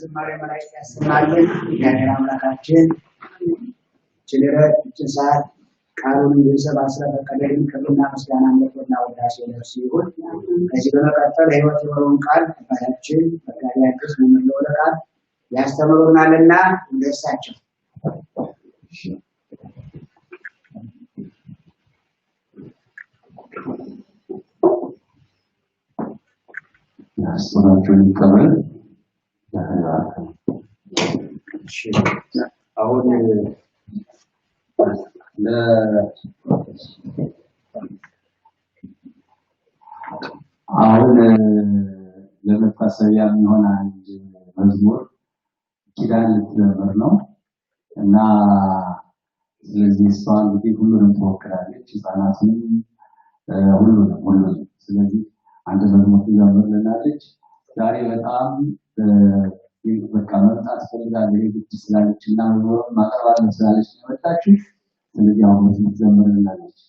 ዝማሬ መላእክት ያሰማልን እግዚአብሔር አምላካችን ችለረት ጭሳት ቃሉን ይሰባ ስለፈቀደልን ክብርና ምስጋና ለወና ወዳሴ ለእርሱ ይሁን። ከዚህ በመቀጠል ሕይወት የሆነውን ቃል አባታችን መጋቢ አዲስ መመለወለቃል ያስተምሩናልና እንደሳቸው ያስተምራችሁን ይቀበል። አሁን ለመታሰቢያ የሚሆን አንድ መዝሙር ኪዳን ልትዘምር ነው እና ስለዚህ እሷ እንግዲህ ሁሉንም ትወክላለች፣ ህፃናትን ሁሉንም። ስለዚህ አንድ መዝሙር ትዘምርልናለች። ዛሬ በጣም በቃ መምጣት ፈልጋለሁ ይግድ ስላለች እና መዝሙር ማቅረብ ስላለች ነው የመጣችው። ስለዚህ አሁን መዝሙር ትዘምርልናለች።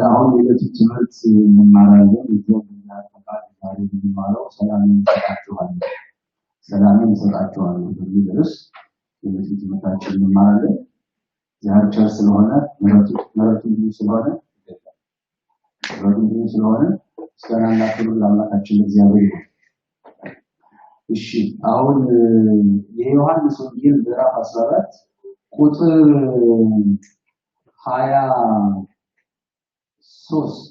አሁን የዕለቱ ትምህርት እንማራለን። የዚህና ተቃል ዛሬ የምንማረው ሰላሜን እሰጣችኋለሁ በሚል ርዕስ የዕለቱ ትምህርታችን እንማራለን። ዛሬ ቸር ስለሆነ ምሕረቱ ስለሆነ ምስጋናና ክብር ለአምላካችን ለእግዚአብሔር ይሁን። እሺ አሁን የዮሐንስ ወንጌል ምዕራፍ 14 ቁጥር 23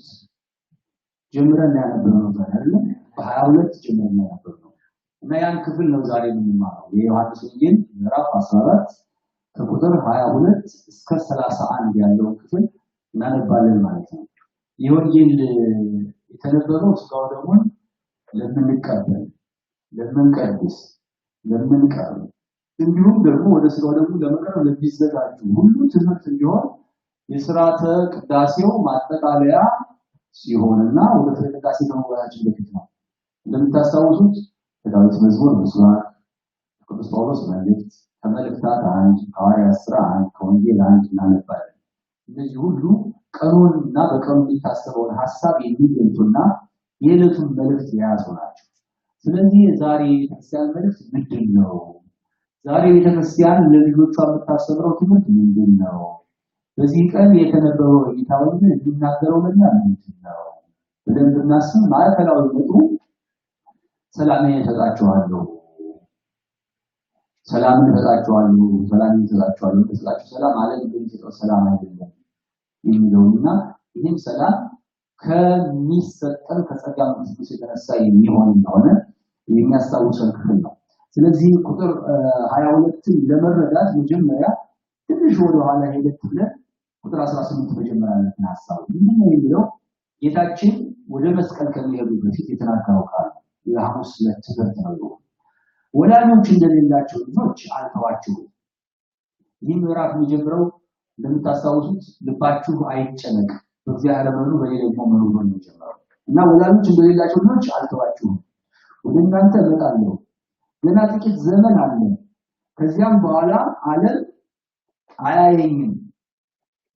ጀምረን ያነበብነው አይደል? በ22 ጀምረን ያነበብነው እና ያን ክፍል ነው ዛሬ የምንማረው። የዮሐንስ ወንጌል ምዕራፍ 14 ከቁጥር 22 እስከ 31 ያለው ክፍል እናነባለን ማለት ነው። የወንጌል የተነበበው ስጋው ደግሞ ለምንቀበል ለምንቀድስ ለምንቀርብ እንዲሁም ደግሞ ወደ ስጋው ደግሞ ለመቅረብ ለሚዘጋጁ ሁሉ ትምህርት እንዲሆን የሥርዓተ ቅዳሴው ማጠቃለያ ሲሆንና ወደ ቅዳሴ ከመግባታችን በፊት ነው። እንደምታስታውሱት ከዳዊት መዝሙር መስዋዕት ቅዱስ ጳውሎስ መልእክት ከመልእክታት አንድ ሐዋርያት ሥራ አንድ ከወንጌል አንድ እናነባለን። እነዚህ ሁሉ ቀኑንና በቀኑ የሚታሰበውን ሐሳብ የሚገልጹና የዕለቱን መልእክት የያዙ ናቸው። ስለዚህ ዛሬ የቤተክርስቲያን መልእክት ምንድነው? ዛሬ ቤተክርስቲያን ለልጆቿ የምታስተምረው ትምህርት ምንድነው? በዚህ ቀን የተነበበው ጌታ ወንጌል የሚናገረው ለኛ ምንድነው? በደንብ እናስብ። ማዕከላዊ ነጥቡ ሰላሜን እሰጣችኋለሁ፣ ሰላምን እሰጣችኋለሁ፣ ሰላምን እሰጣችኋለሁ። ሰላም ዓለም የሚሰጠው ሰላም አይደለም የሚለውና ይህም ሰላም ከሚሰጠን ከጸጋ መንፈስ የተነሳ የሚሆን እንደሆነ የሚያስታውሰን ክፍል ነው። ስለዚህ ቁጥር 22ን ለመረዳት መጀመሪያ ትንሽ ወደ ኋላ ሄደን ቁጥር 18 መጀመሪያ እናሳው። ምንድነው የሚለው? ጌታችን ወደ መስቀል ከመሄዱ በፊት የተናገረው ቃል የሐሙስ ዕለት ትምህርት ነው። ወላጆች እንደሌላቸው ልጆች አልተዋችሁም። ይህ ምዕራፍ የሚጀምረው እንደምታስታውሱት ልባችሁ አይጨነቅ በእግዚአብሔር መኑ በእኔ ደግሞ መኑ ነው የሚጀምረው እና ወላጆች እንደሌላቸው ልጆች አልተዋችሁም፣ ወደ እናንተ እመጣለሁ፣ ገና ጥቂት ዘመን አለ፣ ከዚያም በኋላ ዓለም አያየኝም፣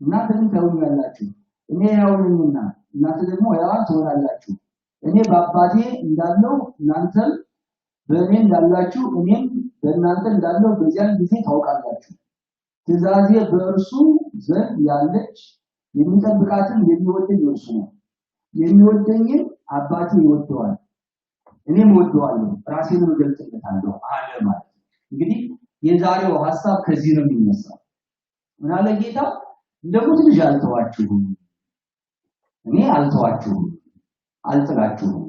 እናንተ ግን ታዩኛላችሁ፣ እኔ ሕያው ነኝና እናንተ ደግሞ ሕያዋን ትሆናላችሁ፣ እኔ በአባቴ እንዳለው እናንተም በእኔ እንዳላችሁ እኔም በእናንተ እንዳለው በዚያን ጊዜ ታውቃላችሁ። ትእዛዜ በእርሱ ዘንድ ያለች የሚጠብቃትን የሚወደኝ እርሱ ነው፣ የሚወደኝን አባቴ ይወደዋል፣ እኔም እወደዋለሁ፣ ራሴንም እገልጥለታለሁ አለ ማለት ነው። እንግዲህ የዛሬው ሐሳብ ከዚህ ነው የሚነሳው። ምን አለ ጌታ? እንደሞት ልጅ አልተዋችሁም፣ እኔ አልተዋችሁም፣ አልጥላችሁም፣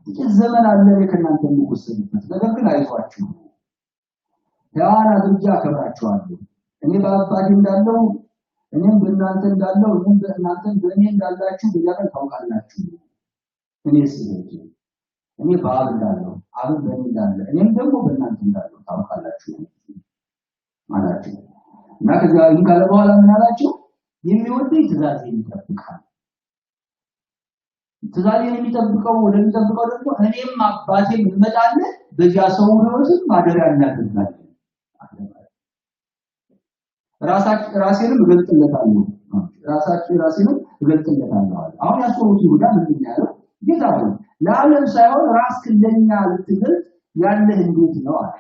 ጥቂት ዘመን አለ ከእናንተ የምወሰድበት፣ ነገር ግን አይዟችሁ፣ ሕያዋን አድርጌ አከብራችኋለሁ፣ እኔ በአባቴ እንዳለው እኔም በእናንተ እንዳለው እኔም በእናንተ በእኔ እንዳላችሁ በዚያ ታውቃላችሁ። እኔ ስሄድ እኔ በአብ እንዳለው አብን በእኔ እንዳለ እኔም ደግሞ በእናንተ እንዳለው ታውቃላችሁ ማለት ነው። እና ከዛ ይህን ካለ በኋላ ምን አላቸው? የሚወደኝ ትእዛዜን ይጠብቃል። ትእዛዜን የሚጠብቀው ወደሚጠብቀው ደግሞ እኔም አባቴም እንመጣለን፣ በዚያ ሰው ሕይወት ማደሪያ እናደርጋለን። ራሴንም እገልጥለታለሁ፣ ራሴንም እገልጥለታለሁ። አሁን ያስቆሩት ይሁዳ ምንድን ያለው? ጌታ ሆይ ለዓለም ሳይሆን ራስህን ለኛ ልትገልጥ ያለህ እንዴት ነው አለ።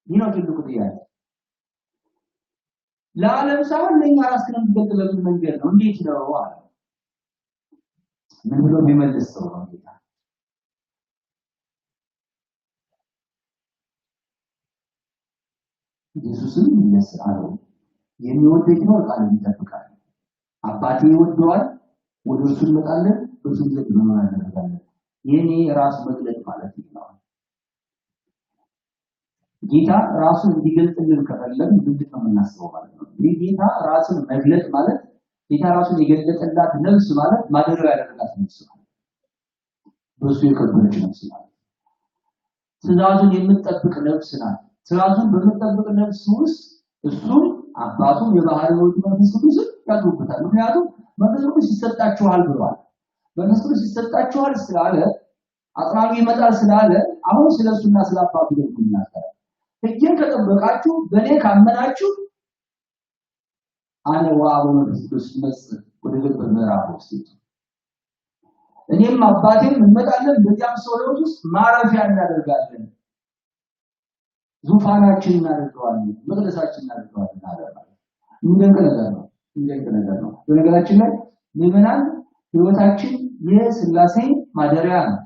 ይህ ነው ትልቁ ጥያቄ። ለዓለም ሳይሆን ለኛ ራስህን የምትገልጥበት መንገድ ነው፣ እንዴት ነው አለ። ምን ብሎ ቢመልስ ነው ጌታ? ኢየሱስም ይመስላል የሚወደኝ ነው ቃል ይጠብቃል፣ አባቴ ይወደዋል፣ ወደ እርሱ እንመጣለን፣ እርሱ ዘንድ እናደርጋለን። የኔ ራስ መግለጥ ማለት ነው። ጌታ ራሱን እንዲገልጥልን ከፈለግን ምንድን ነው የምናስበው ማለት ነው? ጌታ ራሱን መግለጥ ማለት ጌታ ራሱን የገለጠላት ነፍስ ማለት ማደሪያ ያደረጋት ነፍስ ማለት በሱ የከበረች ነፍስ ማለት ትእዛዙን የምትጠብቅ ነፍስ ናት። ትእዛዙን በምትጠብቅ ነፍስ ውስጥ እሱም አባቱም የባህሪው መንፈስ ቅዱስ ያድሩበታል። ምክንያቱም መንፈስ ቅዱስ ይሰጣችኋል ብሏል። መንፈስ ቅዱስ ይሰጣችኋል ስላለ አጥራጊ ይመጣል ስላለ አሁን ስለሱና ስለአባቱ ደግሞ ይናገራል። ሕግን ከጠበቃችሁ በእኔ ካመናችሁ አነ ወአብ መንፈስ ቅዱስ መስል ወደ ገበር ምዕራፍ ውስጥ እኔም አባቴም እንመጣለን፣ በዚያም ሰው ሕይወት ውስጥ ማረፊያ እናደርጋለን፣ ዙፋናችን እናደርገዋለን፣ መቅደሳችን እናደርገዋለን አለ። እንደንቀ ነገር ነው። በነገራችን ላይ ምዕመናን ሕይወታችን የሥላሴ ማደሪያ ነው፣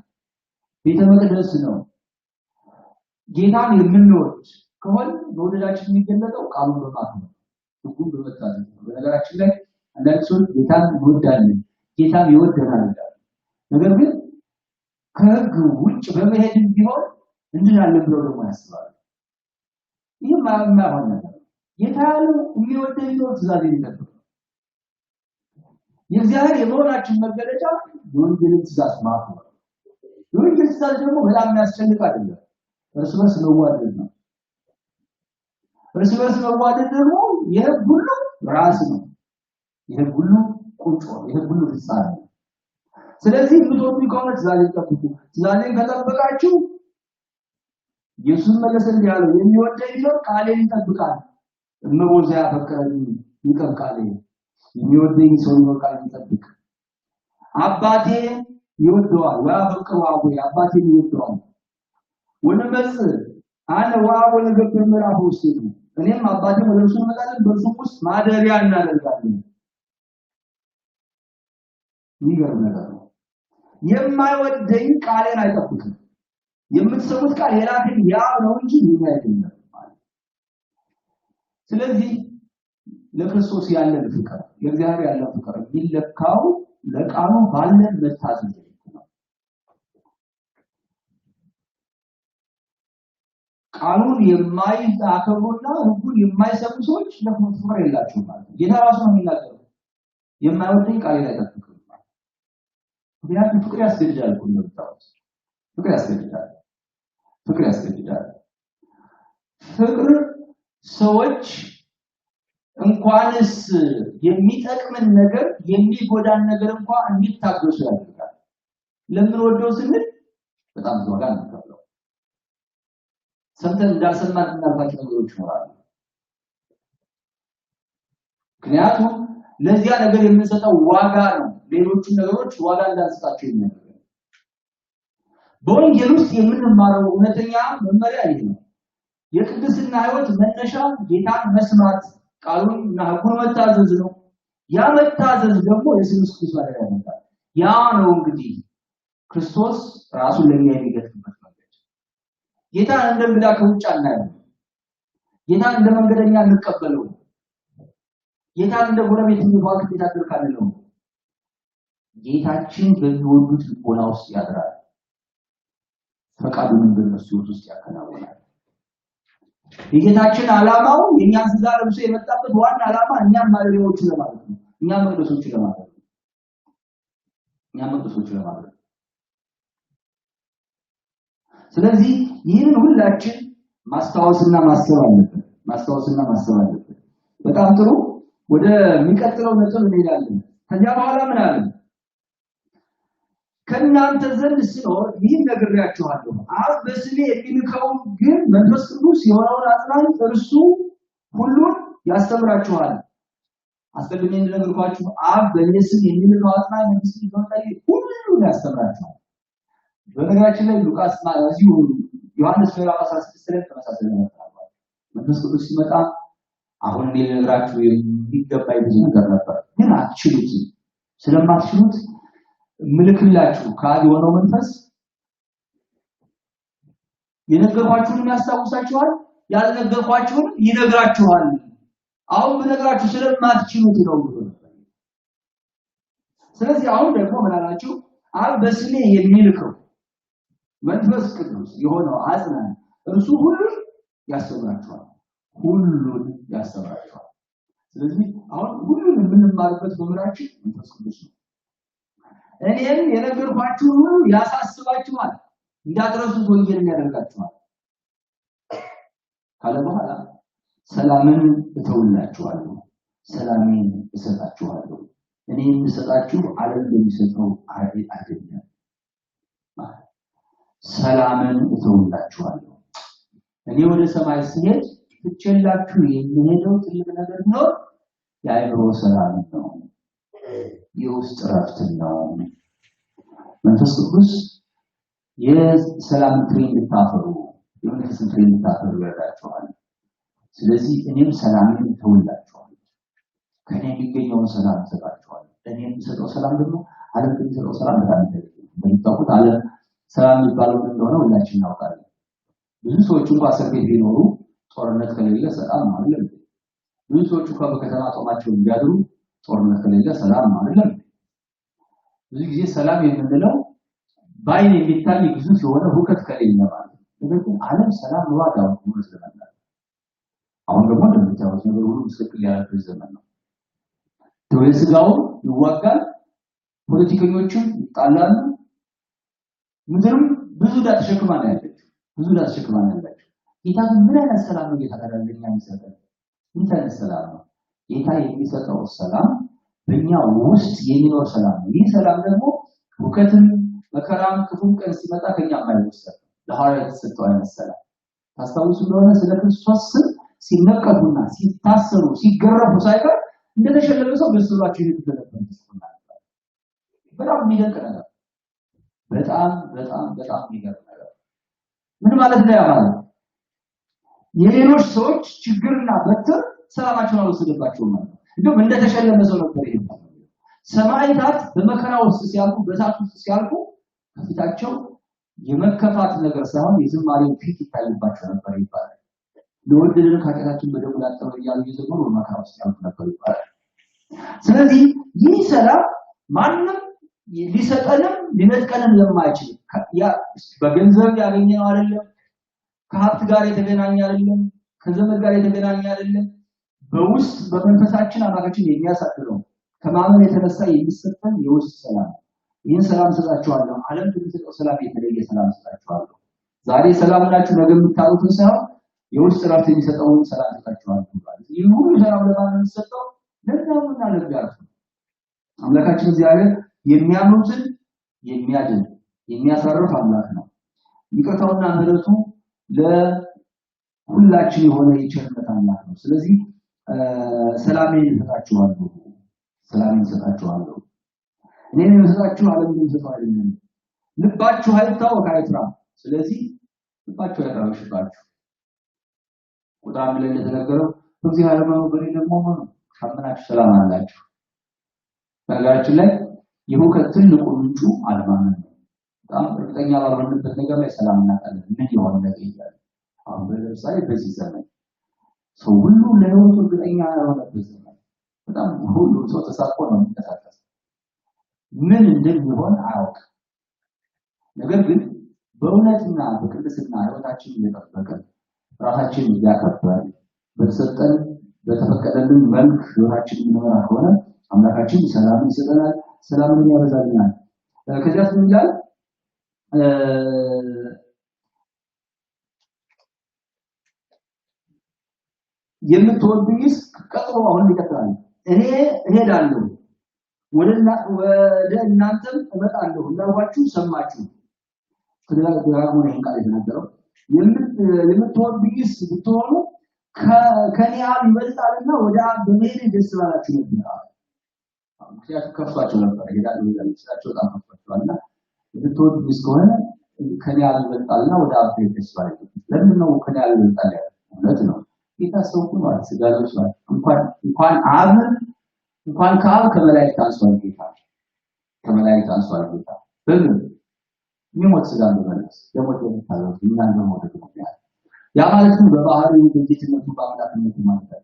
ቤተ መቅደስ ነው። ጌታን የምንወድ ከሆነ በወደዳችን የሚገለጠው ቃሉን በማክበር ሕጉን በመታዘዝ ነው። በነገራችን ላይ አንዳንድ ሰዎች ጌታን ይወዳሉ፣ ጌታን ይወደናል ይላሉ። ነገር ግን ከሕግ ውጭ በመሄድ ቢሆን እንድናለን ብለው ደግሞ ያስባሉ። ይህ ማይሆን ነገር ነው። የታሉ የሚወደኝ ነው ትእዛዝ ይጠብቅ የእግዚአብሔር የመሆናችን መገለጫ የወንጌልን ትእዛዝ ማክበር የወንጌል ትእዛዝ ደግሞ በጣም የሚያስጨንቅ አይደለም እርስ በርስ መዋደድ ነው እርስ በርስ መዋደድ ደግሞ የሁሉ ራስ ነው የሁሉ ቁንጮ የሁሉ ፍጻሜ ስለዚህ ምትወዱ ከሆነ ትእዛዝ ይጠብቁ ትእዛዜን ከጠበቃችሁ ኢየሱስ መለሰ እንዲያለው የሚወደኝ ነው ቃሌን ይጠብቃል እነሆ ያፈቀረኝ ይጠብቃል የሚወደኝ ሰው ነው ቃሌን ይጠብቅ አባቴ ይወደዋል ያፈቅረዋል አባቴ ይወደዋል ወንበጽ አነ ዋው ለገብር ምዕራፍ ውስጥ እኔም አባቴ ወለሱ መጣለን በሱ ውስጥ ማደሪያ እናደርጋለን ይገርም ነገር ነው የማይወደኝ ቃሌን አይጠብቅም የምትሰሙት ቃል የላከኝ ያ ነው እንጂ ምን አይደለም ስለዚህ ለክርስቶስ ያለን ፍቅር ለእግዚአብሔር ያለን ፍቅር ይለካው ለቃሉ ባለን መታዘዝ ነው ቃሉን የማይታከሩና ህጉን የማይሰሙ ሰዎች ለፍቅር የላቸውም ማለት ነው ጌታ ራሱ ነው የሚናገረው የማይወደኝ ቃሌን አይጠብቅም ምክንያቱም ፍቅር ያስገድዳል እንደምታውቁት ፍቅር ያስገድዳል ፍቅር ሰዎች እንኳንስ የሚጠቅምን ነገር የሚጎዳን ነገር እንኳን እንዲታገሱ ያደርጋል ለምን ወደው ስንል በጣም ዋጋ ነው ሰምተን እንዳልሰማን እናልፋቸው ነገሮች ይኖራሉ ምክንያቱም ለዚያ ነገር የምንሰጠው ዋጋ ነው ሌሎች ነገሮች ዋጋ እንዳንሰጣቸው ይነገራል በወንጌል ውስጥ የምንማረው እውነተኛ መመሪያ ይሄ ነው የቅድስና ህይወት መነሻ ጌታን መስማት ቃሉንና ህጉን መታዘዝ ነው ያ መታዘዝ ደግሞ የኢየሱስ ክርስቶስ ማደሪያ ነው ያ ነው እንግዲህ ክርስቶስ ራሱን ለኛ የሚገልጥበት መንገድ ጌታን እንደምዳ ከውጭ አናየው ጌታን እንደ መንገደኛ እንቀበለው ጌታን እንደ ጎረቤት የሚባል ጌታ አድርካለሁ ጌታችን በሚወዱት ልቦና ውስጥ ያድራል ፈቃዱን በእነሱ ውስጥ ያከናውናል የጌታችን ዓላማው የኛን ስጋ ለብሶ የመጣበት ዋና ዓላማ እኛን ማለሪያዎቹ ለማለት ነው እኛን መቅደሶቹ ለማለት ስለዚህ ይህን ሁላችን ማስተዋወስና ማሰብ አለብን በጣም ጥሩ ወደ የሚቀጥለው ነጥብ እንሄዳለን ከዚያ በኋላ ምን አለ ከናንተ ዘንድ ሲኖር ይህን ነግሬያችኋለሁ አብ በስሜ የሚልከው ግን መንፈስ ቅዱስ የሆነውን አጽናኝ እርሱ ሁሉን ያስተምራችኋል አስቀድሜ እንደነገርኳችሁ አብ በስሜ የሚልከው አጽናኝ መንፈስ ቅዱስ ሁሉን ያስተምራችኋል በነገራችን ላይ ሉቃስ ማዚሁ ዮሐንስ ምዕራፍ 16 ላይ ተመሳሳይ ነው መንፈስ ቅዱስ ሲመጣ አሁን እኔ ልነግራችሁ የሚገባኝ ብዙ ነገር ነበር ግን አትችሉትም ስለማትችሉት ምልክላችሁ ካል የሆነው መንፈስ የነገርኳችሁን ያስታውሳችኋል ያልነገርኳችሁን ይነግራችኋል አሁን በነገራችሁ ስለማትችሉት ነው ስለዚህ አሁን ደግሞ ምን አላችሁ አብ በስሜ የሚልከው መንፈስ ቅዱስ የሆነው አጽናኝ እርሱ ሁሉን ያስተምራችኋል ስለዚህ አሁን ሁሉን የምንማርበት በመራችን መንፈስ ቅዱስ ነው እኔም የነገርኳችሁ ሁሉ ያሳስባችኋል እንዳትረሱት ወንጌልን ያደርጋችኋል ካለ በኋላ ሰላምን እተውላችኋለሁ ሰላሜን እሰጣችኋለሁ እኔ የምሰጣችሁ ዓለም የሚሰጠው አይደለም ሰላምን እተውላችኋለሁ እኔ ወደ ሰማይ ስሄድ ትችላችሁ የሚሄደው ትልቅ ነገር ነው የአይምሮ ሰላም ነው የውስጥ ረፍት ነው መንፈስ ቅዱስ የሰላም ፍሬ እንድታፈሩ የመንፈስ ፍሬ እንድታፈሩ ያደርጋችኋል ስለዚህ እኔም ሰላምን እተውላችኋለሁ ከኔ የሚገኘው ሰላም እሰጣችኋለሁ እኔ የምሰጠው ሰላም ደግሞ ዓለም የሚሰጠው ሰላም እንደምታውቁት ዓለም ሰላም የሚባለው እንደሆነ ሁላችን እናውቃለን ብዙ ሰዎች እንኳን እስር ቤት ቢኖሩ ጦርነት ከሌለ ሰላም አይደለም ብዙ ሰዎች እንኳን በከተማ ጦማቸው ቢያድሩ ጦርነት ከሌለ ሰላም አይደለም ብዙ ጊዜ ሰላም የምንለው ባይን የሚታይ ብዙ የሆነ ሁከት ከሌለ ማለት ነው ግን ዓለም ሰላም ዋጋው ነው ስለማለት አሁን ደግሞ እንደምታዩት ነገር ሁሉ ምስቅል ያለበት ዘመን ነው። ስጋው ይዋጋል፣ ፖለቲከኞችም ይጣላሉ። ምድርም ብዙ ዳተሸክማን ያለች ጌታ ምን አይነት ሰላም ነው ጌታ ታደርገኛ የሚሰጠው? ምን አይነት ሰላም ነው ጌታ የሚሰጠው? ሰላም በእኛ ውስጥ የሚኖር ሰላም ነው። ይህ ሰላም ደግሞ ሁከትም መከራም ክፉም ቀን ሲመጣ ከኛ የማይወሰድ ለሐዋርያት የተሰጠው አይነት ሰላም። ታስታውሱ እንደሆነ ስለ ክርስቶስ ሲነቀፉና ሲታሰሩ ሲገረፉ ሳይቀር እንደተሸለመ ሰው በስሏቸው ይተደረገ ይስናል። በጣም የሚደንቅ ነገር፣ በጣም የሚገርም ነገር። ምን ማለት ነው? ያማለ የሌሎች ሰዎች ችግርና በትር ሰላማቸውን አልወሰደባቸውም ማለት ነው። እንደውም እንደተሸለመ ሰው ነበር ይባላል። ሰማዕታት በመከራ ውስጥ ሲያልፉ፣ በእሳት ውስጥ ሲያልፉ ከፊታቸው የመከፋት ነገር ሳይሆን የዝማሬው ፊት ይታይባቸው ነበር ይባላል። ለወደደን ካጨታችን በደሙ ላጠበ እያሉ እየዘመሩ በመከራ ውስጥ ያልፉ ነበር ይባላል። ስለዚህ ይህ ሰላም ማንም ሊሰጠንም ሊነጥቀንም የማይችል ያ በገንዘብ ያገኘነው አይደለም፣ ከሀብት ጋር የተገናኘ አይደለም፣ ከዘመድ ጋር የተገናኘ አይደለም። በውስጥ በመንፈሳችን አማካችን የሚያሳድረው ከማመን የተነሳ የሚሰጠን የውስጥ ሰላም። ይህን ሰላም ሰጣችኋለሁ፣ ዓለም ከሚሰጠው ሰላም የተለየ ሰላም ሰጣችኋለሁ። ዛሬ ሰላም ናችሁ ነገ የምታሉትን ሳይሆን የውስጥ ራስ የሚሰጠውን ሰላም ሰጣችኋለሁ ማለት ይህ ሁሉ ሰላም ለማን የሚሰጠው? ለእኛና ለእግዚአብሔር። አምላካችን እግዚአብሔር የሚያምኑትን የሚያድን የሚያሳርፍ አምላክ ነው። ይቅርታውና ምሕረቱ ለሁላችን የሆነ የቸርነት አምላክ ነው። ስለዚህ ሰላሜን እሰጣችኋለሁ፣ ሰላሜን እሰጣችኋለሁ። እኔን የምሰጣችሁ ዓለም የሚሰጠው አይደለም። ልባችሁ አይታወክ አይፍራ። ስለዚህ ልባችሁ አይታወክባችሁ። ቁጣም ላይ እንደተነገረው እግዚአብሔር ነው በእኔ ደግሞ ካመናችሁ ሰላም አላችሁ። በነገራችን ላይ የሁከት ትልቁ ምንጩ አለማመን ነው። በጣም እርግጠኛ ባልሆንበት ነገር ላይ ሰላም እናጣለን። ምን የሆነ ነገር ይላል። አሁን ለምሳሌ በዚህ ዘመን ሰው ሁሉ ለህይወቱ እርግጠኛ ያልሆነበት ዘመን፣ በጣም ሁሉ ሰው ተሳቆ ነው የሚንቀሳቀስ። ምን እንደሚሆን አያውቅም። ነገር ግን በእውነትና በቅድስና ህይወታችንን እየጠበቅን ራሳችንን እያከበርን በተሰጠን በተፈቀደልን መልክ ህይወታችንን እንመራ ከሆነ አምላካችን ሰላምን ይሰጠናል፣ ሰላምን ያበዛልናል። ከዚያ ምን ይላል? የምትወዱኝስ ቀጥሮ አሁን ይቀጥላል። እኔ እሄዳለሁ ወደ እናንተም እመጣለሁ እንዳልኳችሁ ሰማችሁ። ስለዚህ ደግሞ ይሄን ቃል የተናገረው የምትወዱኝስ ብትሆኑ ከኔ አብ ይበልጣልና ወደ አብ በመሄድ ደስ ባላችሁ ነበር። ምክንያቱም ከፍቷቸው ነበር ይላል ይላልቻቸው በጣም ከፍቷቸዋልና የምትወዱኝስ ከሆነ ከኔ አብ ይበልጣልና ወደ አብ በመሄድ ደስ ባላችሁ። ለምን ነው ከኔ አብ ይበልጣል ያለው? እውነት ነው። የታሰቡት ማለት ስጋሎች ማለት እንኳን አብ እንኳን ከአብ ከመላእክት አንሷል ጌታ፣ ከመላእክት አንሷል ጌታ። በምን የሚሞት ስጋ በመለስ ለሞት የሚታዘዝ እኛን በሞት ምክንያት ያ ማለት ነው። በባህሪው በጌትነቱ በአምላክነቱ ማለት ነው።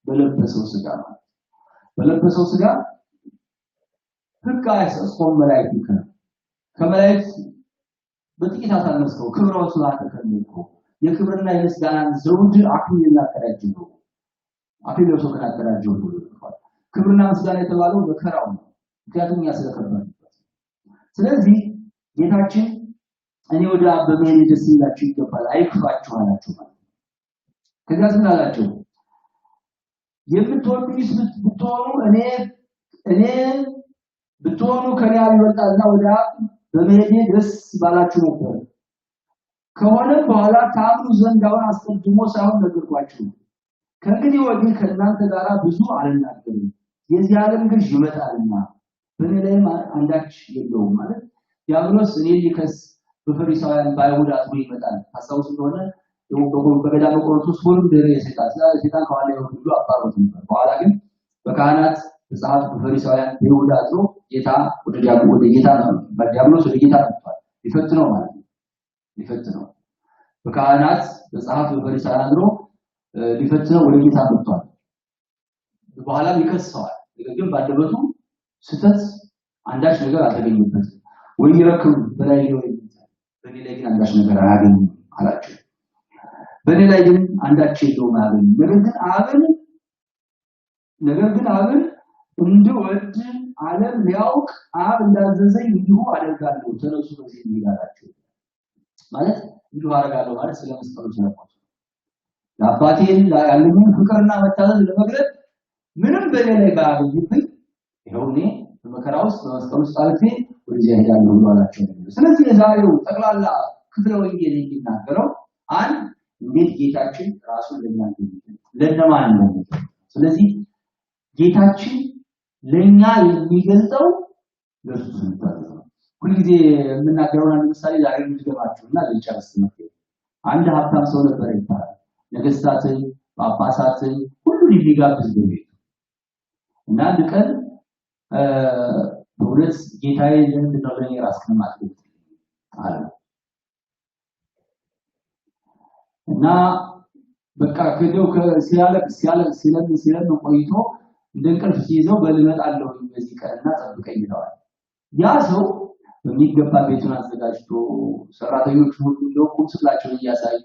በለበሰው ስጋ ማለት በለበሰው ስጋ ህግ አይሰስኮም መላእክት ከመላእክት በጥቂት አሳነስከው፣ ክብረው ስላተከለልከው የክብርና የምስጋናን ዘውድ አክሊል ያቀዳጀው አክሊል ለብሶ ከናቀዳጀው ሁሉ ክብርና ምስጋና የተባለው መከራው ነው። ምክንያቱም ያስለከበረበት። ስለዚህ ጌታችን እኔ ወደ አብ በመሄድ ደስ ይላችሁ ይገባል አይክፋችሁ አላችሁ ማለት ነው። ከዚያ ምን አላችሁ? የምትወዱኝስ ብትሆኑ እኔ ብትሆኑ ከኔ አብ ይበልጣልና ወደ አብ በመሄድ ደስ ባላችሁ ነበር። ከሆነ በኋላ ታምኑ ዘንድ አሁን አስቀድሞ ሳይሆን ነገርኳችሁ። ከእንግዲህ ወዲህ ከእናንተ ጋር ብዙ አልናገርም፣ የዚህ ዓለም ገዥ ይመጣልና በእኔ ላይም አንዳች የለውም ማለት ዲያብሎስ እኔን ሊከስ በፈሪሳውያን በአይሁድ አጥሮ ይመጣል። ታስታውሱ እንደሆነ በገዳመ ቆሮንቶስ ሁሉም ደረ ሰይጣን ከኋላ ሁሉ አባሮት ነበር። በኋላ ግን በካህናት በጸሐፍት በፈሪሳውያን በይሁዳ አጥሮ ጌታ ወደ ጌታ ነው ዲያብሎስ ወደ ጌታ መጥቷል። ሊፈትነው ማለት ነው። ሊፈትነው በካህናት በጸሐፍት በፈሪሳውያን አጥሮ ሊፈትነው ወደ ጌታ መጥቷል። በኋላም ይከሰዋል። ግን ባደረቱ ስተት አንዳች ነገር አልተገኘበትም። ወይ ይረክም በላይ ነው በሌላ ግን አንዳች ነገር አያገኝም አላቸው። በኔ ላይ ግን አንዳች የለውም አለ። ነገር ግን አብን እንድወድ ዓለም ሊያውቅ አብ እንዳዘዘኝ እንዲሁ አደርጋለሁ ተነሱ በዚህ ይላላችሁ ማለት እንዲሁ አደርጋለሁ ማለት ስለመስቀሉ ነው። ለአባቴን ያለኝን ፍቅርና መታዘዝ ለመግለጥ ምንም በኔ ላይ ባያገኝብኝ ይኸውኔ በመከራ ውስጥ በመስቀሉ ውስጥ አልፌ ወደዚያ ሄዳለሁ ብሏላቸው። ስለዚህ የዛሬው ጠቅላላ ክፍለ ወንጌል የሚናገረው አንድ እንዴት ጌታችን ራሱን ለማን ነው። ስለዚህ ጌታችን ለኛ የሚገልጸው ለሱ ነው። ሁልጊዜ የምናገረው አንድ ምሳሌ ዛሬ ልትገባችሁና ልጨርስ ነው። አንድ ሀብታም ሰው ነበር ይባላል። ነገስታትን ጳጳሳትን ሁሉ ሊጋብዝ ነው። እና አንድ ቀን በሁለት ጌታዬ ለምንድነው ለኔ ራስህን ማጥፋት አለ። እና በቃ ከደው ሲያለቅስ ቆይቶ እንደንቀልፍ ሲይዘው በልመጣለሁ በዚህ ቀንና ጠብቀኝ ይለዋል። ያ ሰው በሚገባ ቤቱን አዘጋጅቶ ሰራተኞቹ ሁሉ ለቁም ስላቸው እያሳዩ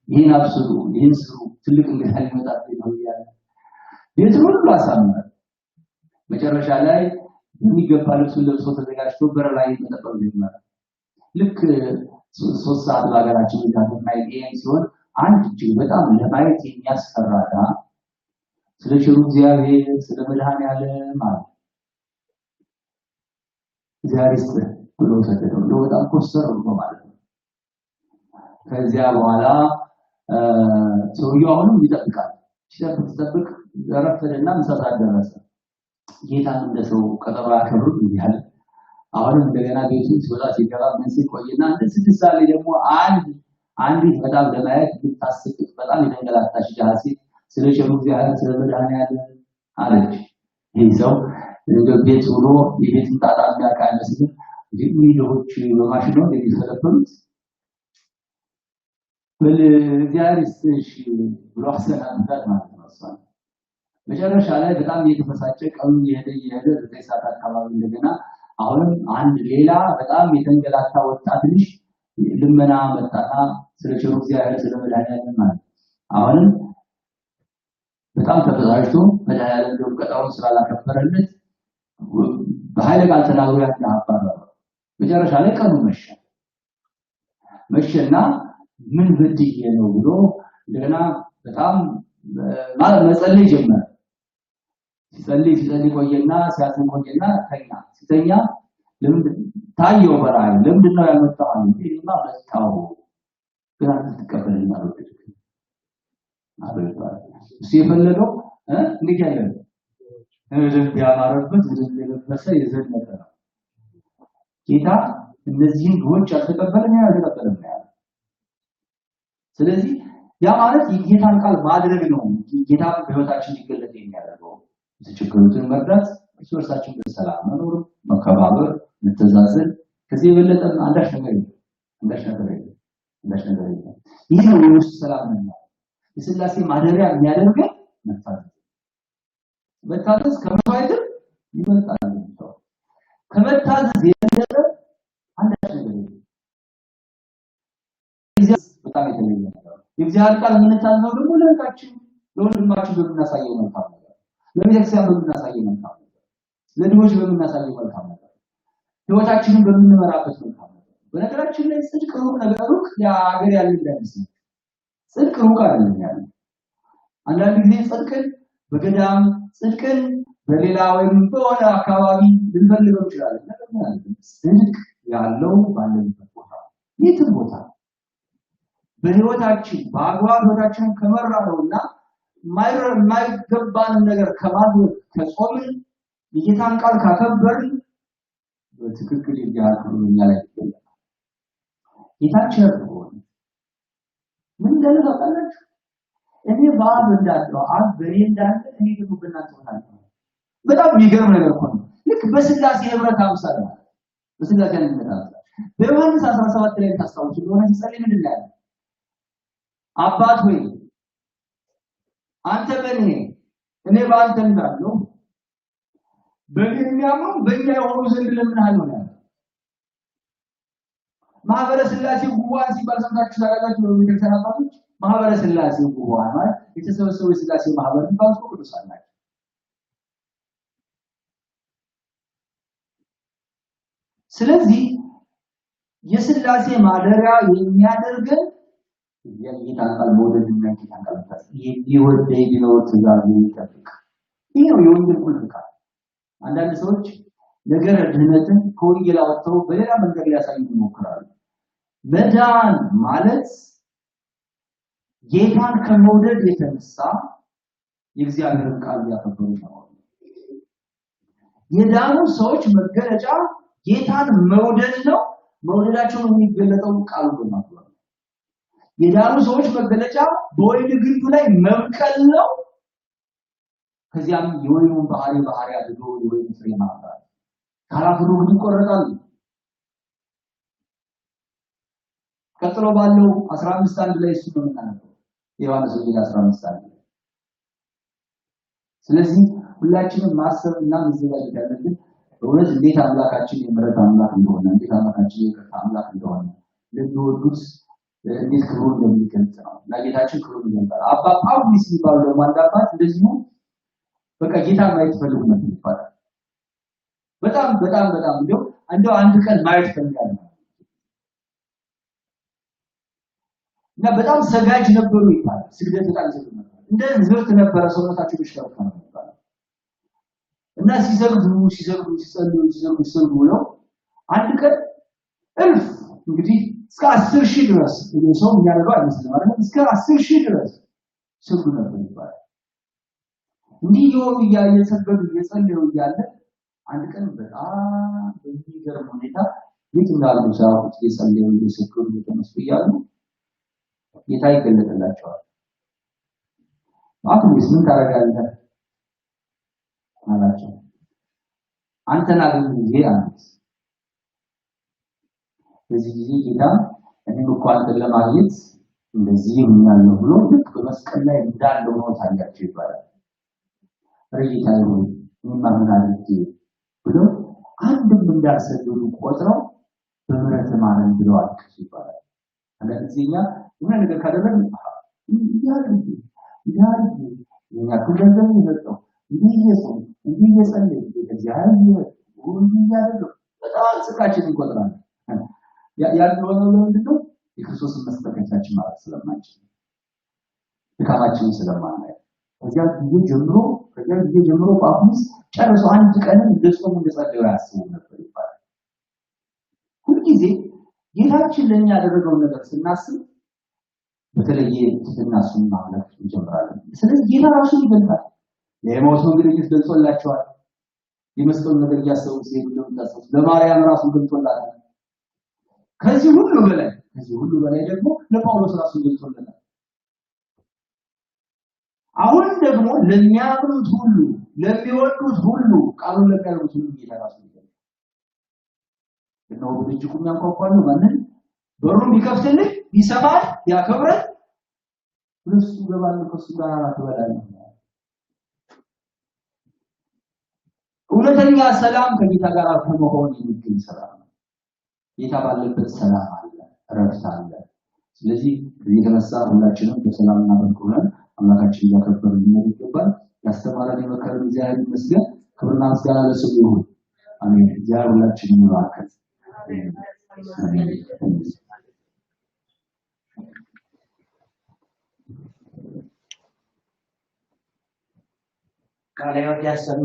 ይሄን አብስሩ ይሄን ስሩ ትልቅ እንግዳ ሊመጣብኝ ነው ይላል። ቤቱን ሁሉ አሳምኗል። መጨረሻ ላይ በሚገባ ልብሱን ለብሶ ተዘጋጅቶ በር ላይ መጠበቅ ጀመረ። ልክ 3 ሰዓት ባገራችን ይታመናል ሲሆን አንድ እጅግ በጣም ለማየት የሚያስፈራዳ ስለ ቸሩ እግዚአብሔር ስለ መድኃኔዓለም ማለት እግዚአብሔር ብሎ ሰደደው። በጣም ኮስተር ብሎ ማለት ነው። ከዚያ በኋላ ሰውየው አሁንም ይጠብቃል። ሲጠብቅ ረፈደና ምሳ ሰዓት ደረሰ። ጌታን እንደሰው ቀጠሮ ያከብሩ ይላል። አሁንም እንደገና ቤቱ ሲወጣ ሲገባ ምን ሲቆይና እንደ 6 ሰዓት ደግሞ አንዲት በጣም ለማየት ብታስብ በጣም የተንገላታች ጃሲ ስለ ቸሩ እግዚአብሔር ስለ መድኃኔዓለም አለች። ይህ ሰው እንደ ቤት ሆኖ የቤት ጣጣ የሚያቃነስ ዲሚሎች በማሽኖ የሚፈለፈሉት በእግዚአብሔር እሺ ብሎ አሰናብቷል ማለት ነው። መጨረሻ ላይ በጣም የተፈሳጨ ቀኑ የሄደ 9 ሰዓት አካባቢ እንደገና አሁንም አንድ ሌላ በጣም የተንገላታ ወጣት ልጅ ልመና መጣና ስለ ቸሩ እግዚአብሔር ስለ መድኃኔዓለም ማለት አሁንም በጣም ተበዛጭቶ መድኃኔዓለም ደግሞ ቀጣውን ስላላከበረለት በኃይለ ቃል ተናግሮ ያባረረ። መጨረሻ ላይ ቀኑ መሸና ምን በድዬ ነው ብሎ እንደገና በጣም ማለት መጸለይ ጀመረ። ሲጸልይ ቆየና ሲያዝን ቆየና ሲተኛ ለምን ታየው በራይ ለምን ነው ያመጣው እንዴማ በስታው ግራ ተቀበለና እሱ የፈለገው እንዴት ያለ እዚህ ያማረበት እዚህ የለበሰ የዘነቀ ነው። ጌታ እነዚህን ጎች አልተቀበለም ያለ። ስለዚህ ያ ማለት የጌታን ቃል ማድረግ ነው። ጌታ በህይወታችን ሊገለጥ የሚያደርገው የተቸገሩትን መርዳት፣ እርስ በርሳችን በሰላም መኖር፣ መከባበር፣ መተዛዘን ከዚህ የበለጠ አንዳች ነገር የለም። ይህ ነው የውስጥ ሰላም ነው። የሥላሴ ማደሪያ የሚያደርገን መታዘዝ ከመስዋዕት ይበልጣል። ከመታዘዝ የበለጠ አንዳች ነገር የለም። በጣም የተለየ ነገር የእግዚአብሔር ቃል የምንታዘዘው ደግሞ ለህይወታችን ለወንድማችን በምናሳየው መልካም ነገር፣ ለቤተክርስቲያን በምናሳየው መልካም ነገር፣ ለድሆች በምናሳየው መልካም ነገር፣ ህይወታችንን በምንመራበት መልካም ነገር። በነገራችን ላይ ጽድቅ ሩቅ የሀገር ያለ እንዳይመስል ጽድቅ ሩቅ አይደለም ያለው። አንዳንድ ጊዜ ጽድቅን በገዳም ጽድቅን በሌላ ወይም በሆነ አካባቢ ልንፈልገው እንችላለን። ነገር ግን ጽድቅ ያለው ባለበት ቦታ የትም ቦታ በህይወታችን በአግባብ ህይወታችንን ከመራነውና የማይገባን ነገር ከማድረግ ከጾምን የጌታን ቃል ካከበርን በትክክል ይያርኩኛ ላይ ይገኛል። ጌታችን ምን እንደለፈቀለች እኔ ባብ እንዳለው አብ በኔ እንዳለ እኔ ደግሞ በእናንተ ሆናለሁ። በጣም የሚገርም ነገር እኮ ነው። ልክ በስላሴ ህብረት አምሳል ነው። በስላሴ ህብረት አምሳል በዮሐንስ 17 ላይ ታስታውሱ እንደሆነ ሲጸልይ ምንድን ነው ያለው? አባት ሆይ አንተ በእኔ እኔ በአንተ እንዳለሁ በሚያምኑ በእኛ የሆኑ ዘንድ ለምንሃለሁ ነው። ማህበረ ስላሴ ጉባኤ ሲባል ሰምታችሁ ታውቃላችሁ? በቤተክርስቲያን አባቶች ማህበረ ሥላሴ ጉባኤ ማለት የተሰበሰበው የሥላሴ ማህበር ባንኩ ቅዱሳን ናቸው። ስለዚህ የሥላሴ ማደሪያ የሚያደርገን የጌታን ቃል መውደድና ጌታን ቃል መታዘዝ የሚወደኝ ቢኖር ትእዛዙን ይጠብቅ። ይሄ ነው የወንጌል ቁልፍ ቃል። አንዳንድ ሰዎች ነገር ድህነትን ከወንጌል አወጥተው በሌላ መንገድ ሊያሳዩ ይሞክራሉ። መዳን ማለት ጌታን ከመውደድ የተነሳ የእግዚአብሔርን ቃል ያከበሩ ነው። የዳኑ ሰዎች መገለጫ ጌታን መውደድ ነው። መውደዳቸው የሚገለጠው ቃሉ በማክበር ነው። የዳኑ ሰዎች መገለጫ በወይን ግንዱ ላይ መብቀል ነው። ከዚያም የወይኑን ባህሪ አድርጎ የወይን ፍሬ ማፍራት። ካላፈሩ ግን ይቆረጣሉ። ቀጥሎ ባለው 15:1 ላይ እሱ ነው የምናነበው። ዮሐንስ ወንጌል 15:1 ላይ። ስለዚህ ሁላችንም ማሰብና መዘጋጀት ያለብን በእውነት እንዴት አምላካችን የምሕረት አምላክ እንደሆነ፣ እንዴት አምላካችን የይቅርታ አምላክ እንደሆነ ለሚወዱት እንዴት ክብሩን እንደሚገልጽ ነው። ለጌታችን ክብሩን ይገልጻል። አባ ጳውሎስ የሚባለው ደግሞ አንድ አባት እንደዚሁ በቃ ጌታ ማየት ፈልጉ ነው ይባላል። በጣም እንደው አንድ ቀን ማየት ፈልጋለሁ እና በጣም ሰጋጅ ነበሩ ይባላል። ስግደት በጣም ይሰግዱ ነበር። እንደ ዝርት ነበረ ሰውነታቸው ይሽከረከር ነበር ይባላል። እና ሲሰግዱ ሲጸልዩ ነው አንድ ቀን እልፍ እንግዲህ እስከ 10,000 ድረስ ሰው የሚያደርገው አይመስልም አይደል? እስከ 10,000 ድረስ ሰግዱ ነበር ይባላል። እንዲህ ይወሩ እየሰገዱ እየጸለዩ እያለ አንድ ቀን በጣም በሚገርም ሁኔታ ቤት እንዳሉ ሳያውቁት እየጸለዩ እየሰገዱ እየተነሱ እያሉ ጌታ ይገለጥላቸዋል። ጳውሎስ ምን ታደርጋለህ አላቸው። አንተን አገኘሁ አሉት። በዚህ ጊዜ ጌታ እኔም እኮ አንተን ለማግኘት እንደዚህ ሆኛለሁ ብሎ ልክ በመስቀል ላይ እንዳለው ነው ታያቸው ይባላል። ጌታዬ ሆይ ምን አድርጌ ብሎ አንድም እንዳልሰገዱ ቆጥረው በምህረት ማረን ብለው አልቅሱ ይባላል። አንደኛ ምን ነገር ካደረግን ያርግ የኛ ኩለንደም ይመጣው እንዲህ የጸለየ እግዚአብሔር ሁሉ ያደረገው በጣም ጽድቃችንን እንቆጥራለን። ያለው ለምንድነው? የክርስቶስን መስጠታችን ማለት ስለማንችል ድካማችንን ስለማናይ ከዚያ ጊዜ ጀምሮ ጳውሎስ ጨርሶ አንድ ቀንም እንደጾሙ እንደጸለዩ ያስቡ ነበር ይባላል። ሁልጊዜ ጌታችን ለኛ ያደረገውን ነገር ስናስብ በተለየ ትናሱን ማምለክ እንጀምራለን። ስለዚህ ጌታ ራሱ ይገልጣል። የሞት መንገድ ገልጾላቸዋል። የመስቀሉን ነገር እያሰቡ ሲሄዱ እንደምታሰቡ ለማርያም ራሱ ገልጾላታል። ከዚህ ሁሉ በላይ ደግሞ ለጳውሎስ ራሱ ገልጾለታል። አሁን ደግሞ ለሚያምኑት ሁሉ ለሚወዱት ሁሉ ቃሉን ለሚያደርጉት ሁሉ ጌታ ራሱ ይገልጣል። ነው በእጅጉም ያንኳኳሉ ማለት በሩን ቢከፍትልኝ ይሰማል ያከብራል እሱ ገባል ከሱ ጋር ተበላልኝ። እውነተኛ ሰላም ከጌታ ጋር ከመሆን የሚገኝ ሰላም ነው። ጌታ ባለበት ሰላም አለ፣ እረፍት አለ። ስለዚህ የተነሳ ሁላችንም በሰላምና በፍቅር አምላካችንን ያከበርን ይገባል። ያስተማረን የመከረን እግዚአብሔር ይመስገን። ክብርና ምስጋና ለስሙ ይሁን። አሜን። እግዚአብሔር ሁላችንን ይባርክ። ቃለ ሕይወት ያሰማን።